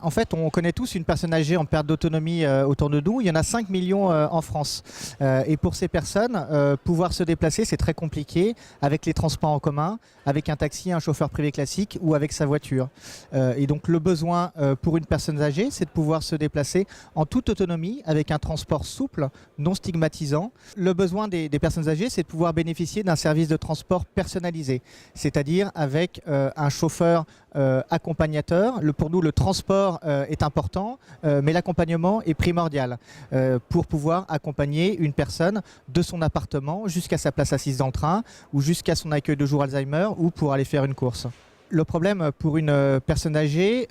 En fait, on connaît tous une personne âgée en perte d'autonomie autour de nous. Il y en a 5 millions en France. Et pour ces personnes, pouvoir se déplacer, c'est très compliqué avec les transports en commun, avec un taxi, un chauffeur privé classique ou avec sa voiture. Et donc le besoin pour une personne âgée, c'est de pouvoir se déplacer en toute autonomie avec un transport souple, non stigmatisant. Le besoin des personnes âgées, c'est de pouvoir bénéficier d'un service de transport personnalisé, c'est-à-dire avec un chauffeur accompagnateur. Pour nous, le transport est important, mais l'accompagnement est primordial pour pouvoir accompagner une personne de son appartement jusqu'à sa place assise dans le train ou jusqu'à son accueil de jour Alzheimer ou pour aller faire une course. Le problème pour une personne âgée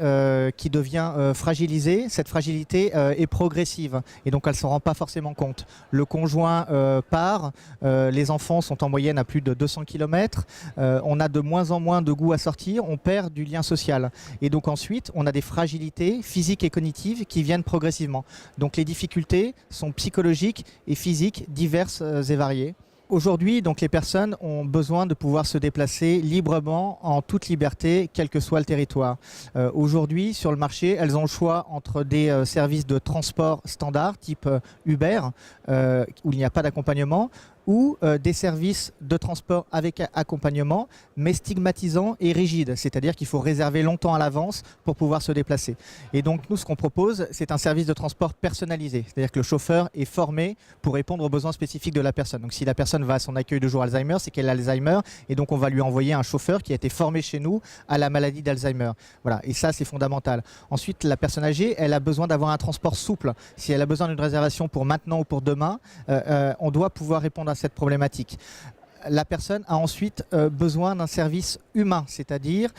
qui devient fragilisée, cette fragilité est progressive et donc elle ne s'en rend pas forcément compte. Le conjoint part, les enfants sont en moyenne à plus de 200 km, on a de moins en moins de goût à sortir, on perd du lien social. Et donc ensuite, on a des fragilités physiques et cognitives qui viennent progressivement. Donc les difficultés sont psychologiques et physiques diverses et variées. Aujourd'hui, donc, les personnes ont besoin de pouvoir se déplacer librement, en toute liberté, quel que soit le territoire. Aujourd'hui, sur le marché, elles ont le choix entre des services de transport standard, type Uber, où il n'y a pas d'accompagnement, ou des services de transport avec accompagnement, mais stigmatisants et rigides, c'est-à-dire qu'il faut réserver longtemps à l'avance pour pouvoir se déplacer. Et donc nous, ce qu'on propose, c'est un service de transport personnalisé, c'est-à-dire que le chauffeur est formé pour répondre aux besoins spécifiques de la personne. Donc si la personne va à son accueil de jour Alzheimer, c'est qu'elle a Alzheimer, et donc on va lui envoyer un chauffeur qui a été formé chez nous à la maladie d'Alzheimer. Voilà, et ça c'est fondamental. Ensuite, la personne âgée, elle a besoin d'avoir un transport souple. Si elle a besoin d'une réservation pour maintenant ou pour demain, on doit pouvoir répondre à cette problématique. La personne a ensuite besoin d'un service humain, c'est-à-dire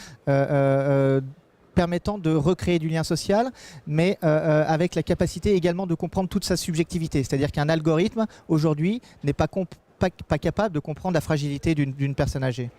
permettant de recréer du lien social, mais avec la capacité également de comprendre toute sa subjectivité. C'est-à-dire qu'un algorithme, aujourd'hui, n'est pas capable de comprendre la fragilité d'une personne âgée.